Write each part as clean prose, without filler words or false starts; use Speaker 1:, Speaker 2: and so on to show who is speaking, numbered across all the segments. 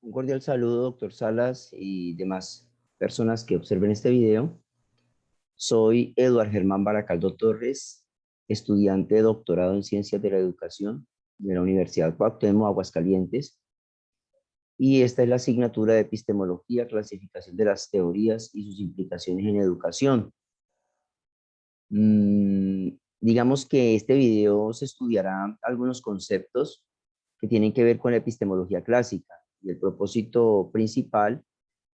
Speaker 1: Un cordial saludo, doctor Salas y demás personas que observen este video. Soy Eduard Germán Baracaldo Torres, estudiante de doctorado en Ciencias de la Educación de la Universidad Cuauhtémoc, Aguascalientes, y esta es la asignatura de Epistemología, Clasificación de las Teorías y sus implicaciones en educación. Digamos que este video se estudiará algunos conceptos que tienen que ver con la epistemología clásica, y el propósito principal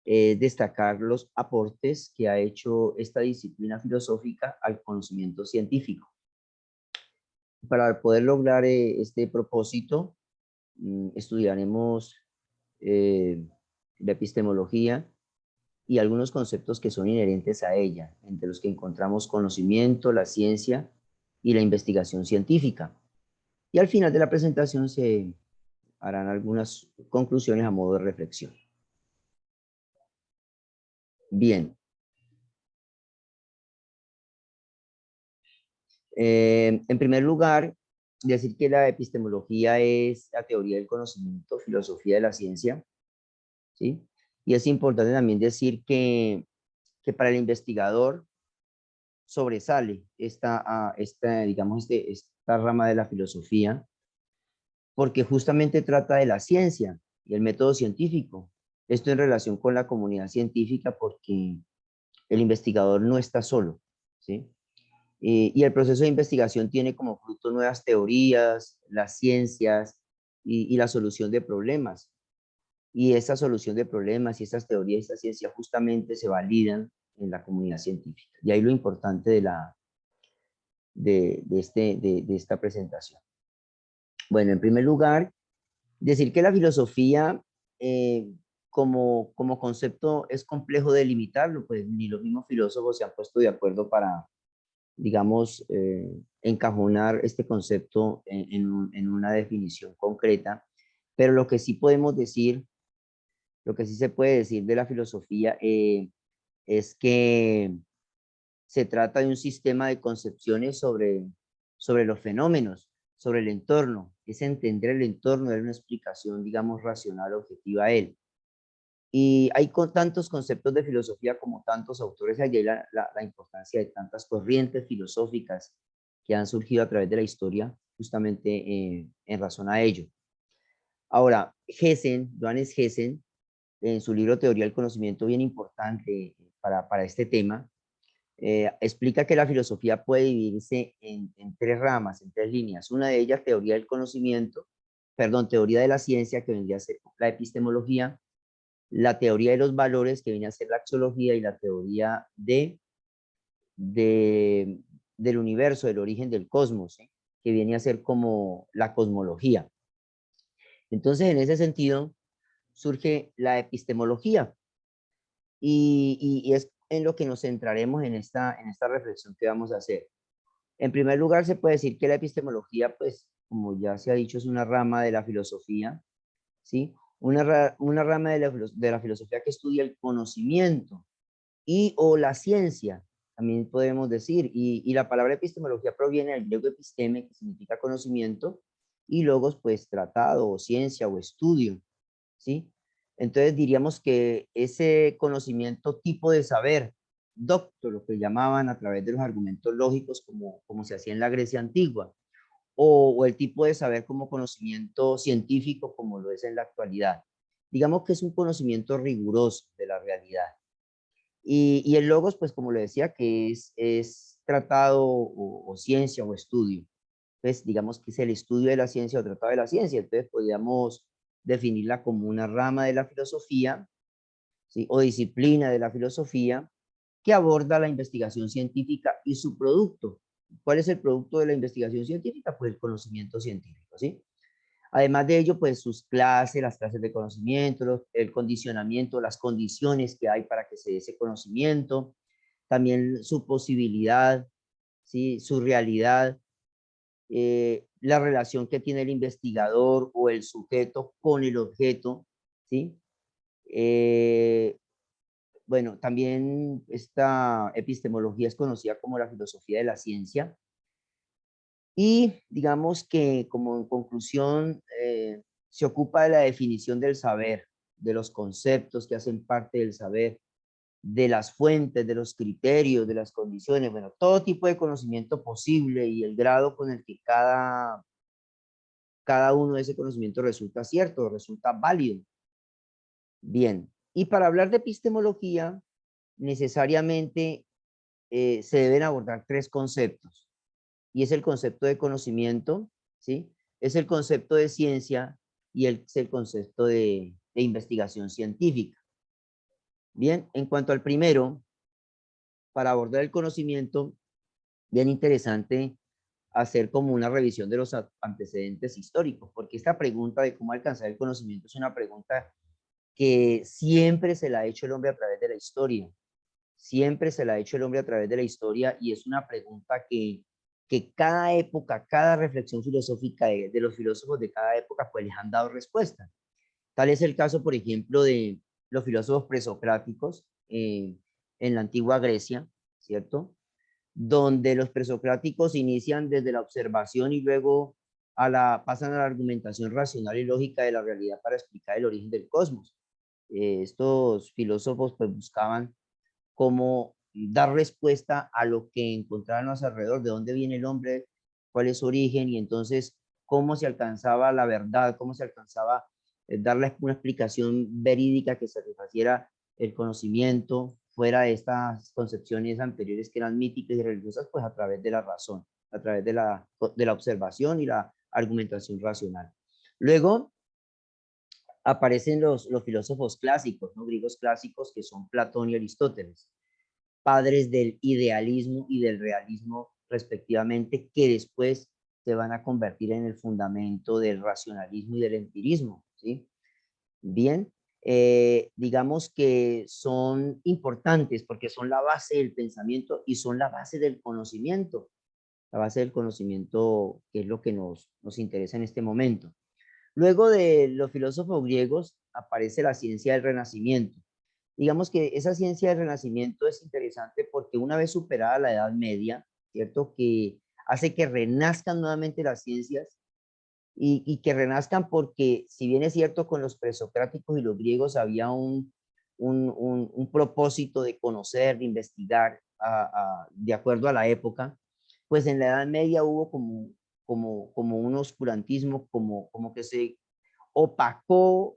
Speaker 1: destacar los aportes que ha hecho esta disciplina filosófica al conocimiento científico. Para poder lograr este propósito, estudiaremos la epistemología y algunos conceptos que son inherentes a ella, entre los que encontramos conocimiento, la ciencia y la investigación científica. Y al final de la presentación se harán algunas conclusiones a modo de reflexión. Bien. En primer lugar, decir que la epistemología es la teoría del conocimiento, filosofía de la ciencia, ¿sí? Y es importante también decir que para el investigador sobresale digamos, esta rama de la filosofía, porque justamente trata de la ciencia y el método científico. Esto en relación con la comunidad científica, porque el investigador no está solo, ¿sí? Y el proceso de investigación tiene como fruto nuevas teorías, las ciencias y la solución de problemas. Y esa solución de problemas y esas teorías y esa ciencia justamente se validan en la comunidad científica. Y ahí lo importante de esta presentación. Bueno, en primer lugar, decir que la filosofía eh, como concepto es complejo de delimitarlo, pues ni los mismos filósofos se han puesto de acuerdo para, digamos, encajonar este concepto en una definición concreta, pero lo que sí podemos decir, lo que sí se puede decir de la filosofía es que se trata de un sistema de concepciones sobre los fenómenos, sobre el entorno, es entender el entorno, dar una explicación, digamos, racional, objetiva a él. Y hay tantos conceptos de filosofía como tantos autores, allí la importancia de tantas corrientes filosóficas que han surgido a través de la historia, justamente en razón a ello. Ahora, Johannes Hessen, en su libro Teoría del Conocimiento, bien importante para este tema, explica que la filosofía puede dividirse en tres ramas, en tres líneas. Una de ellas, teoría del conocimiento, perdón, teoría de la ciencia, que vendría a ser la epistemología, la teoría de los valores, que viene a ser la axiología, y la teoría de, del universo, del origen del cosmos, ¿eh? Que viene a ser como la cosmología. Entonces, en ese sentido, surge la epistemología, y es en lo que nos centraremos en esta reflexión que vamos a hacer. En primer lugar, se puede decir que la epistemología, pues, como ya se ha dicho, es una rama de la filosofía, ¿sí? Una rama de la filosofía que estudia el conocimiento y o la ciencia, también podemos decir, y la palabra epistemología proviene del griego episteme, que significa conocimiento, y logos, pues, tratado, o ciencia, o estudio, ¿sí? Entonces diríamos que ese conocimiento tipo de saber, docto, lo que llamaban a través de los argumentos lógicos, como se hacía en la Grecia antigua, o el tipo de saber como conocimiento científico, como lo es en la actualidad. Digamos que es un conocimiento riguroso de la realidad. Y el logos, pues como le decía, que es tratado o ciencia o estudio. Entonces, digamos que es el estudio de la ciencia o tratado de la ciencia. Entonces, podríamos definirla como una rama de la filosofía, ¿sí? O disciplina de la filosofía que aborda la investigación científica y su producto. ¿Cuál es el producto de la investigación científica? Pues el conocimiento científico, ¿sí? Además de ello, pues sus clases, las clases de conocimiento, el condicionamiento, las condiciones que hay para que se dé ese conocimiento, también su posibilidad, ¿sí? Su realidad, la relación que tiene el investigador o el sujeto con el objeto, ¿sí? Bueno, también esta epistemología es conocida como la filosofía de la ciencia, y digamos que como en conclusión se ocupa de la definición del saber, de los conceptos que hacen parte del saber, de las fuentes, de los criterios, de las condiciones, bueno, todo tipo de conocimiento posible y el grado con el que cada uno de ese conocimiento resulta cierto, resulta válido. Bien, y para hablar de epistemología, necesariamente se deben abordar tres conceptos, y es el concepto de conocimiento, ¿sí? Es el concepto de ciencia y es el concepto de investigación científica. Bien, en cuanto al primero, para abordar el conocimiento, bien interesante hacer como una revisión de los antecedentes históricos, porque esta pregunta de cómo alcanzar el conocimiento es una pregunta que siempre se la ha hecho el hombre a través de la historia. Siempre se la ha hecho el hombre a través de la historia y es una pregunta que cada época, cada reflexión filosófica de los filósofos de cada época, pues les han dado respuesta. Tal es el caso, por ejemplo, de los filósofos presocráticos en la antigua Grecia, ¿cierto? Donde los presocráticos inician desde la observación y luego pasan a la argumentación racional y lógica de la realidad para explicar el origen del cosmos. Estos filósofos pues buscaban cómo dar respuesta a lo que encontraban a su alrededor, de dónde viene el hombre, cuál es su origen, y entonces cómo se alcanzaba la verdad, cómo se alcanzaba darle una explicación verídica que satisfaciera el conocimiento fuera de estas concepciones anteriores que eran míticas y religiosas, pues a través de la razón, a través de la observación y la argumentación racional. Luego aparecen los filósofos clásicos, ¿no? Griegos clásicos, que son Platón y Aristóteles, padres del idealismo y del realismo respectivamente, que después se van a convertir en el fundamento del racionalismo y del empirismo, ¿sí? Bien, digamos que son importantes porque son la base del pensamiento y son la base del conocimiento, la base del conocimiento que es lo que nos interesa en este momento. Luego de los filósofos griegos aparece la ciencia del Renacimiento. Digamos que esa ciencia del Renacimiento es interesante porque una vez superada la Edad Media, ¿cierto? Que hace que renazcan nuevamente las ciencias y que renazcan porque, si bien es cierto, con los presocráticos y los griegos había un propósito de conocer, de investigar de acuerdo a la época, pues en la Edad Media hubo como un oscurantismo, como que se opacó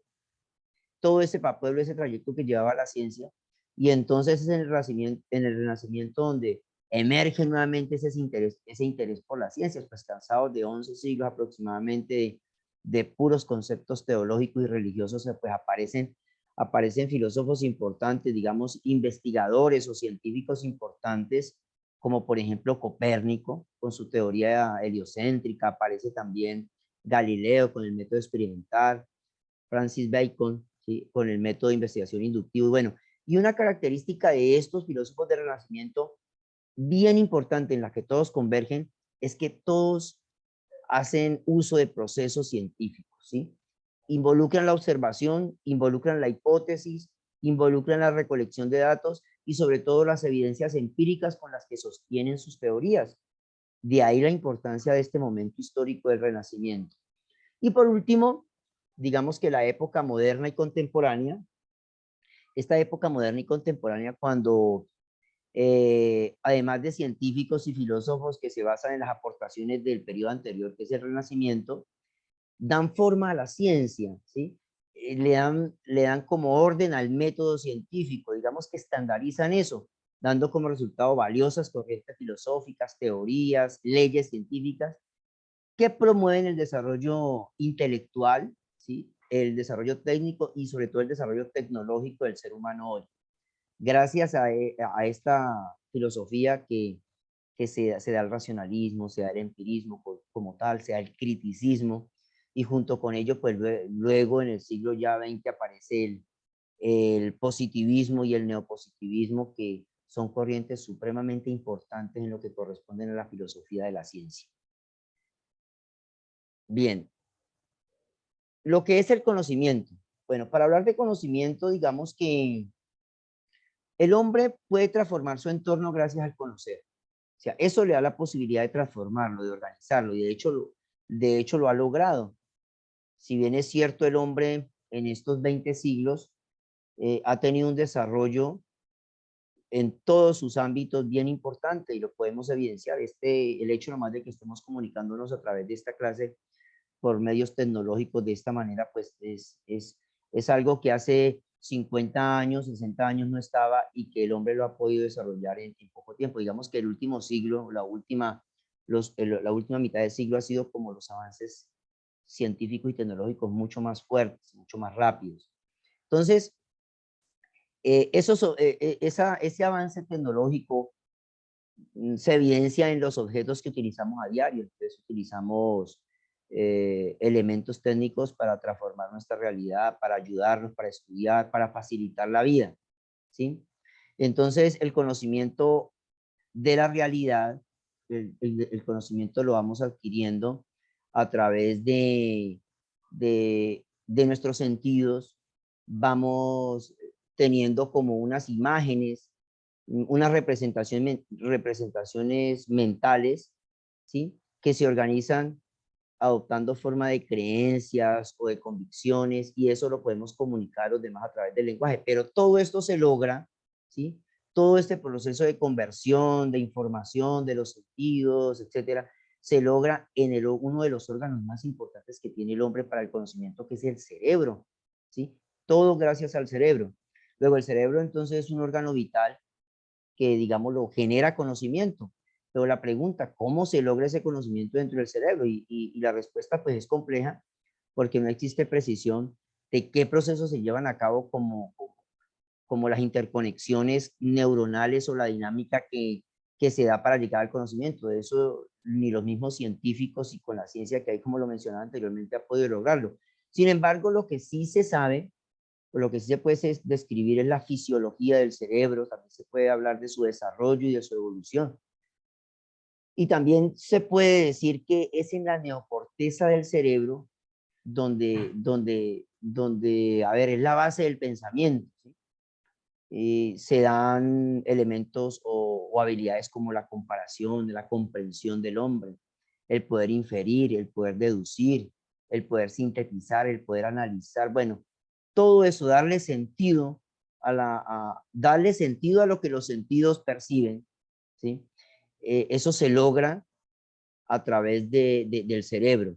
Speaker 1: todo ese papel, ese trayecto que llevaba la ciencia, y entonces es en el Renacimiento donde emerge nuevamente ese interés por las ciencias, pues cansados de 11 siglos aproximadamente de puros conceptos teológicos y religiosos, pues aparecen filósofos importantes, digamos, investigadores o científicos importantes, como por ejemplo Copérnico, con su teoría heliocéntrica, aparece también Galileo con el método experimental, Francis Bacon, ¿sí? Con el método de investigación inductivo. Y bueno, y una característica de estos filósofos del Renacimiento bien importante en la que todos convergen es que todos hacen uso de procesos científicos, ¿sí? Involucran la observación, involucran la hipótesis, involucran la recolección de datos y sobre todo las evidencias empíricas con las que sostienen sus teorías. De ahí la importancia de este momento histórico del Renacimiento. Y por último, digamos que la época moderna y contemporánea, esta época moderna y contemporánea cuando además de científicos y filósofos que se basan en las aportaciones del periodo anterior, que es el Renacimiento, dan forma a la ciencia, ¿sí? Le dan como orden al método científico, digamos que estandarizan eso, dando como resultado valiosas corrientes filosóficas, teorías, leyes científicas que promueven el desarrollo intelectual, ¿sí? El desarrollo técnico y sobre todo el desarrollo tecnológico del ser humano hoy. Gracias a esta filosofía que se da el racionalismo, se da el empirismo como tal, se da el criticismo, y junto con ello, pues luego en el siglo ya XX aparece el positivismo y el neopositivismo, que son corrientes supremamente importantes en lo que corresponde a la filosofía de la ciencia. Bien, lo que es el conocimiento. Bueno, para hablar de conocimiento, digamos que el hombre puede transformar su entorno gracias al conocer. O sea, eso le da la posibilidad de transformarlo, de organizarlo, y de hecho lo ha logrado. Si bien es cierto, el hombre en estos 20 siglos ha tenido un desarrollo en todos sus ámbitos bien importante y lo podemos evidenciar. El hecho nomás de que estemos comunicándonos a través de esta clase por medios tecnológicos de esta manera, pues es algo que hace 50 años, 60 años no estaba y que el hombre lo ha podido desarrollar en poco tiempo. Digamos que el último siglo, la última mitad del siglo ha sido como los avances científicos y tecnológicos mucho más fuertes, mucho más rápidos. Entonces, ese avance tecnológico se evidencia en los objetos que utilizamos a diario. Entonces utilizamos elementos técnicos para transformar nuestra realidad, para ayudarnos, para estudiar, para facilitar la vida, ¿sí? Entonces el conocimiento de la realidad, el conocimiento lo vamos adquiriendo a través de nuestros sentidos, vamos teniendo como unas imágenes, unas representaciones mentales, ¿sí? Que se organizan adoptando forma de creencias o de convicciones, y eso lo podemos comunicar a los demás a través del lenguaje. Pero todo esto se logra, ¿sí? Todo este proceso de conversión, de información, de los sentidos, etcétera, se logra en uno de los órganos más importantes que tiene el hombre para el conocimiento, que es el cerebro, ¿sí? Todo gracias al cerebro. Luego, el cerebro entonces es un órgano vital que, digamos, lo genera conocimiento. Pero la pregunta, ¿cómo se logra ese conocimiento dentro del cerebro? Y la respuesta pues es compleja, porque no existe precisión de qué procesos se llevan a cabo como las interconexiones neuronales o la dinámica que se da para llegar al conocimiento. De eso ni los mismos científicos y con la ciencia que hay, como lo mencionaba anteriormente, ha podido lograrlo. Sin embargo, lo que sí se sabe, o lo que sí se puede describir, es la fisiología del cerebro. También se puede hablar de su desarrollo y de su evolución. Y también se puede decir que es en la neocorteza del cerebro a ver, es la base del pensamiento, ¿sí? Se dan elementos o habilidades como la comparación, la comprensión del hombre, el poder inferir, el poder deducir, el poder sintetizar, el poder analizar. Bueno, todo eso, darle sentido a lo que los sentidos perciben, ¿sí? Eso se logra a través del cerebro.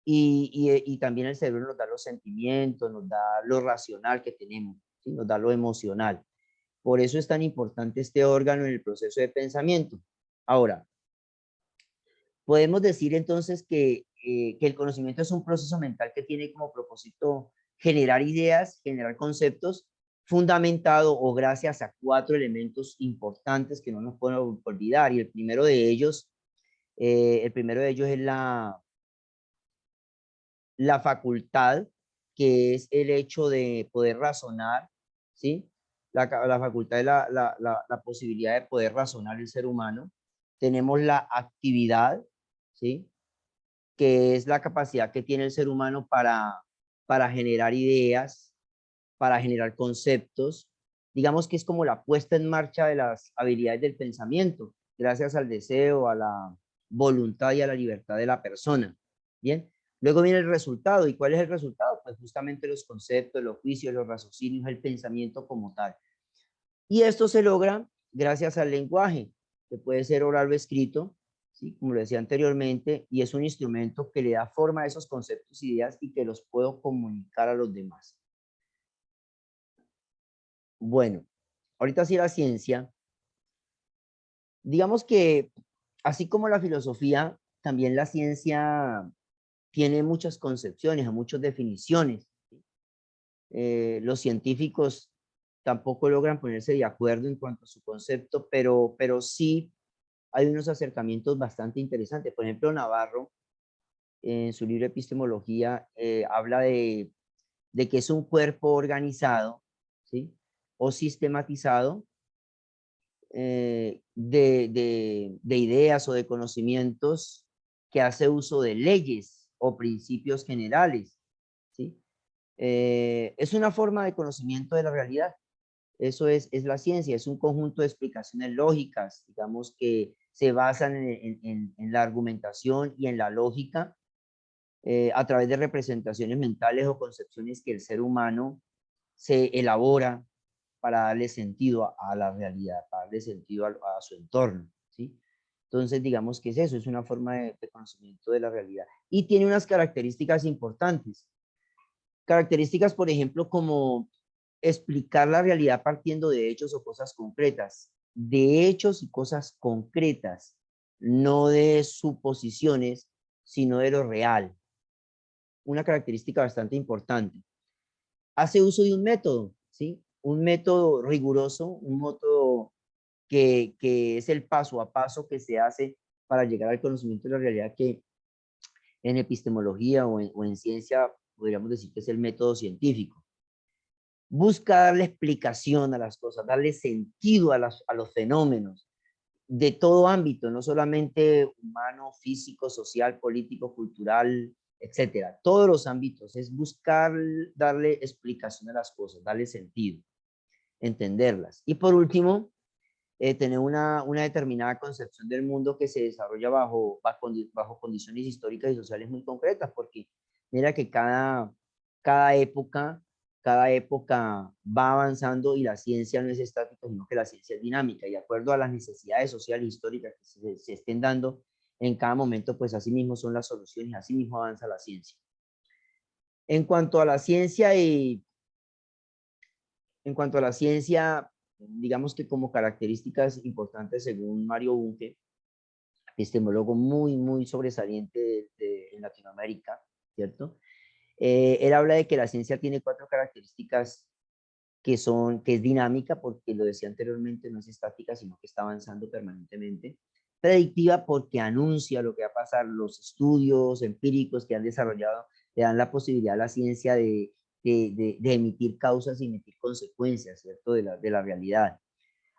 Speaker 1: Y también el cerebro nos da los sentimientos, nos da lo racional que tenemos, ¿sí? Nos da lo emocional. Por eso es tan importante este órgano en el proceso de pensamiento. Ahora, podemos decir entonces que el conocimiento es un proceso mental que tiene como propósito generar ideas, generar conceptos, fundamentado o gracias a 4 elementos importantes que no nos podemos olvidar. Y el primero de ellos es la facultad, que es el hecho de poder razonar, ¿sí? La facultad es la posibilidad de poder razonar el ser humano. Tenemos la actividad, ¿sí? Que es la capacidad que tiene el ser humano para generar ideas, para generar conceptos. Digamos que es como la puesta en marcha de las habilidades del pensamiento, gracias al deseo, a la voluntad y a la libertad de la persona. Bien, luego viene el resultado. ¿Y cuál es el resultado? Pues justamente los conceptos, los juicios, los raciocinios, el pensamiento como tal. Y esto se logra gracias al lenguaje, que puede ser oral o escrito, ¿sí? Como lo decía anteriormente, y es un instrumento que le da forma a esos conceptos y ideas y que los puedo comunicar a los demás. Bueno, ahorita sí la ciencia. Digamos que así como la filosofía, también la ciencia tiene muchas concepciones, muchas definiciones. Los científicos tampoco logran ponerse de acuerdo en cuanto a su concepto, pero sí hay unos acercamientos bastante interesantes. Por ejemplo, Navarro, en su libro Epistemología, habla de que es un cuerpo organizado, ¿sí? O sistematizado de ideas o de conocimientos que hace uso de leyes o principios generales, ¿sí? Es una forma de conocimiento de la realidad. Eso es la ciencia, es un conjunto de explicaciones lógicas, digamos, que se basan en la argumentación y en la lógica, a través de representaciones mentales o concepciones que el ser humano se elabora para darle sentido a la realidad, para darle sentido a su entorno, ¿sí? Entonces, digamos que es eso, es una forma de conocimiento de la realidad. Y tiene unas características importantes. Características, por ejemplo, como explicar la realidad partiendo de hechos o cosas concretas. De hechos y cosas concretas, no de suposiciones, sino de lo real. Una característica bastante importante. Hace uso de un método, ¿sí? Un método riguroso, un método que es el paso a paso que se hace para llegar al conocimiento de la realidad, que en epistemología o en ciencia podríamos decir que es el método científico. Busca darle explicación a las cosas, darle sentido a los fenómenos de todo ámbito, no solamente humano, físico, social, político, cultural, etcétera. Todos los ámbitos, es buscar darle explicación a las cosas, darle sentido, entenderlas. Y por último, tener una determinada concepción del mundo que se desarrolla bajo condiciones históricas y sociales muy concretas, porque mira que cada época, cada época va avanzando y la ciencia no es estática, sino que la ciencia es dinámica, y de acuerdo a las necesidades sociales e históricas que se estén dando en cada momento, pues así mismo son las soluciones, así mismo avanza la ciencia. En cuanto a la ciencia En cuanto a la ciencia, digamos que como características importantes según Mario Bunge, epistemólogo muy sobresaliente en Latinoamérica, ¿cierto? Él habla de que la ciencia tiene 4 características que es dinámica, porque lo decía anteriormente, no es estática, sino que está avanzando permanentemente. Predictiva, porque anuncia lo que va a pasar. Los estudios empíricos que han desarrollado le dan la posibilidad a la ciencia de emitir causas y emitir consecuencias, ¿cierto? De la realidad.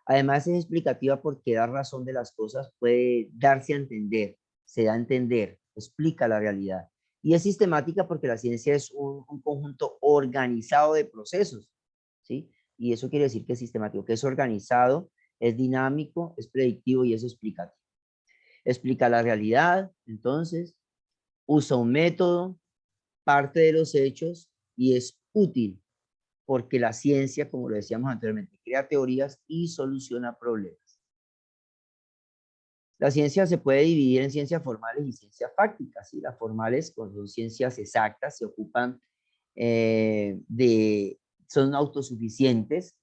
Speaker 1: Además es explicativa porque da razón de las cosas, puede darse a entender, se da a entender, explica la realidad. Y es sistemática porque la ciencia es un conjunto organizado de procesos, ¿sí? Y eso quiere decir que es sistemático, que es organizado, es dinámico, es predictivo y es explicativo. Explica la realidad, entonces, usa un método, parte de los hechos y es útil porque la ciencia, como lo decíamos anteriormente, crea teorías y soluciona problemas. La ciencia se puede dividir en ciencias formales y ciencias fácticas, ¿sí? Las formales son ciencias exactas, se ocupan son autosuficientes,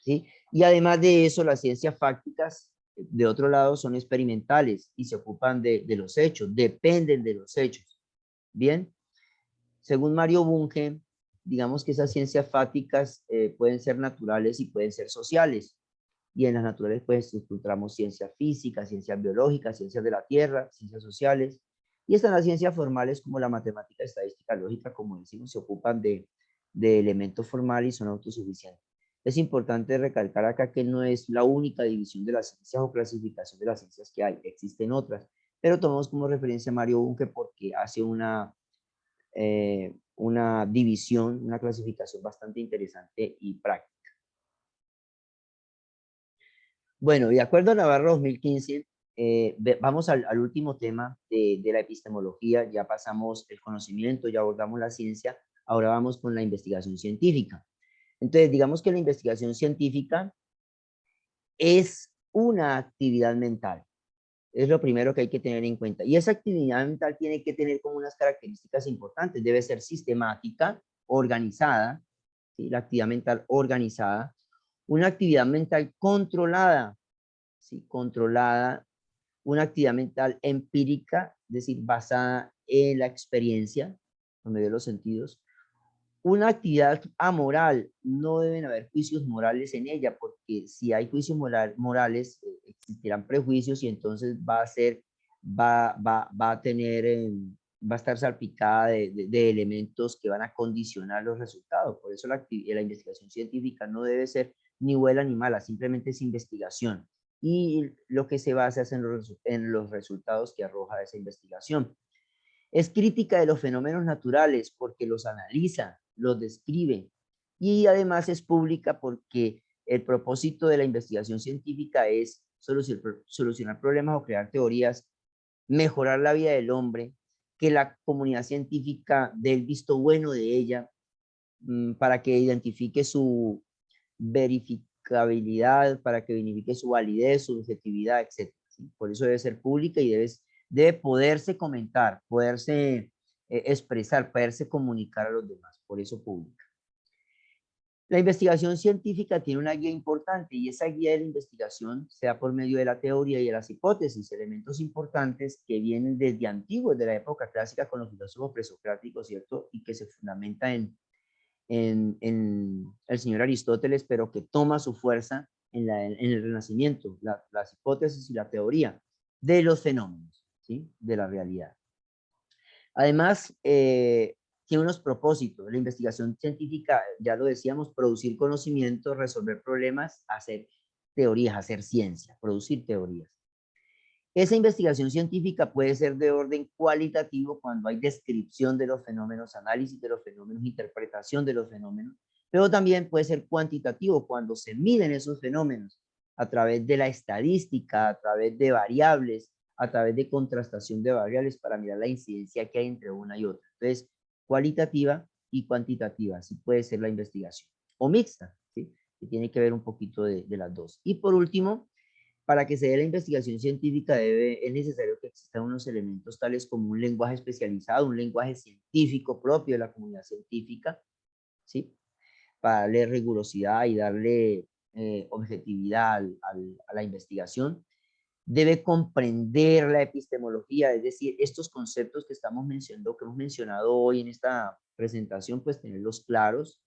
Speaker 1: ¿sí? Y además de eso, las ciencias fácticas, de otro lado, son experimentales y se ocupan de los hechos, dependen de los hechos. Bien, según Mario Bunge, digamos que esas ciencias fácticas pueden ser naturales y pueden ser sociales. Y en las naturales pues encontramos ciencias físicas, ciencias biológicas, ciencias de la tierra, ciencias sociales. Y están las ciencias formales como la matemática, estadística, lógica, como decimos, se ocupan de elementos formales y son autosuficientes. Es importante recalcar acá que no es la única división de las ciencias o clasificación de las ciencias que hay, existen otras, pero tomamos como referencia a Mario Bunge porque hace una división, una clasificación bastante interesante y práctica. Bueno, de acuerdo a Navarro 2015, vamos al último tema de la epistemología. Ya pasamos el conocimiento, ya abordamos la ciencia, ahora vamos con la investigación científica. Entonces, digamos que la investigación científica es una actividad mental. Es lo primero que hay que tener en cuenta. Y esa actividad mental tiene que tener como unas características importantes. Debe ser sistemática, organizada, ¿sí? La actividad mental organizada. Una actividad mental controlada, ¿sí? Controlada. Una actividad mental empírica, es decir, basada en la experiencia, por medio de los sentidos. Una actividad amoral, no deben haber juicios morales en ella, porque si hay juicios morales, existirán prejuicios y entonces va a tener, va a estar salpicada de elementos que van a condicionar los resultados. Por eso la investigación científica no debe ser ni buena ni mala, simplemente es investigación. Y lo que se basa es en los resultados que arroja esa investigación. Es crítica de los fenómenos naturales porque los analiza, los describe, y además es pública porque el propósito de la investigación científica es solucionar problemas o crear teorías, mejorar la vida del hombre, que la comunidad científica dé el visto bueno de ella, para que identifique su verificabilidad, para que verifique su validez, su objetividad, etc. ¿Sí? Por eso debe ser pública y debe poderse comentar, poderse expresar, poderse comunicar a los demás. Por eso pública. La investigación científica tiene una guía importante y esa guía de la investigación se da por medio de la teoría y de las hipótesis, elementos importantes que vienen desde antiguos, de la época clásica con los filósofos presocráticos, ¿cierto? Y que se fundamenta en el señor Aristóteles, pero que toma su fuerza en el Renacimiento, las hipótesis y la teoría de los fenómenos, ¿sí? De la realidad. Además, tiene unos propósitos. La investigación científica, ya lo decíamos, producir conocimiento, resolver problemas, hacer teorías, hacer ciencia, producir teorías. Esa investigación científica puede ser de orden cualitativo cuando hay descripción de los fenómenos, análisis de los fenómenos, interpretación de los fenómenos, pero también puede ser cuantitativo cuando se miden esos fenómenos a través de la estadística, a través de variables, a través de contrastación de variables para mirar la incidencia que hay entre una y otra. Entonces, cualitativa y cuantitativa, así puede ser la investigación. O mixta, ¿sí? Que tiene que ver un poquito de las dos. Y por último, para que se dé la investigación científica es necesario que existan unos elementos tales como un lenguaje especializado, un lenguaje científico propio de la comunidad científica, ¿sí? Para darle rigurosidad y darle objetividad a la investigación. Debe comprender la epistemología, es decir, estos conceptos que estamos mencionando, que hemos mencionado hoy en esta presentación, pues tenerlos claros.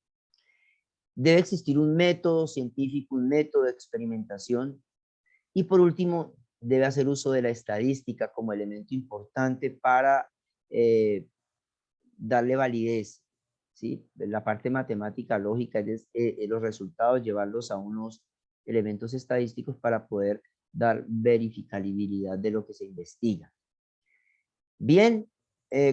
Speaker 1: Debe existir un método científico, un método de experimentación. Y por último, debe hacer uso de la estadística como elemento importante para darle validez, ¿sí? La parte matemática, lógica, es los resultados, llevarlos a unos elementos estadísticos para poder dar verificabilidad de lo que se investiga. Bien,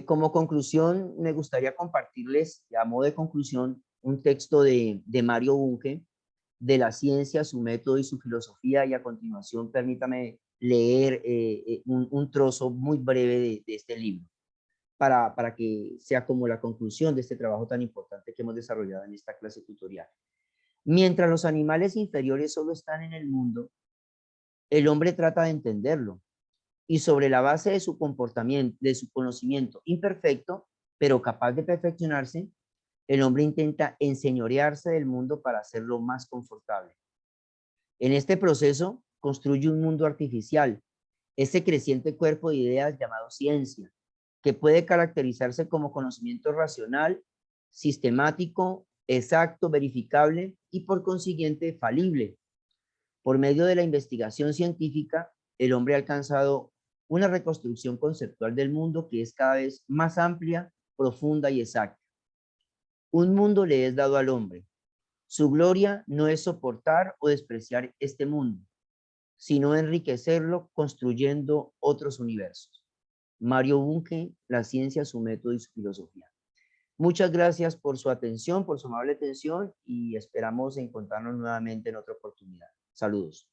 Speaker 1: como conclusión, me gustaría compartirles, a modo de conclusión, un texto de Mario Bunge, de la ciencia, su método y su filosofía, y a continuación permítame leer un trozo muy breve de este libro, para que sea como la conclusión de este trabajo tan importante que hemos desarrollado en esta clase tutorial. Mientras los animales inferiores solo están en el mundo, el hombre trata de entenderlo, y sobre la base de su comportamiento, de su conocimiento imperfecto, pero capaz de perfeccionarse, el hombre intenta enseñorearse del mundo para hacerlo más confortable. En este proceso, construye un mundo artificial, ese creciente cuerpo de ideas llamado ciencia, que puede caracterizarse como conocimiento racional, sistemático, exacto, verificable y por consiguiente falible. Por medio de la investigación científica, el hombre ha alcanzado una reconstrucción conceptual del mundo que es cada vez más amplia, profunda y exacta. Un mundo le es dado al hombre. Su gloria no es soportar o despreciar este mundo, sino enriquecerlo construyendo otros universos. Mario Bunge, La ciencia, su método y su filosofía. Muchas gracias por su atención, por su amable atención, y esperamos encontrarnos nuevamente en otra oportunidad. Saludos.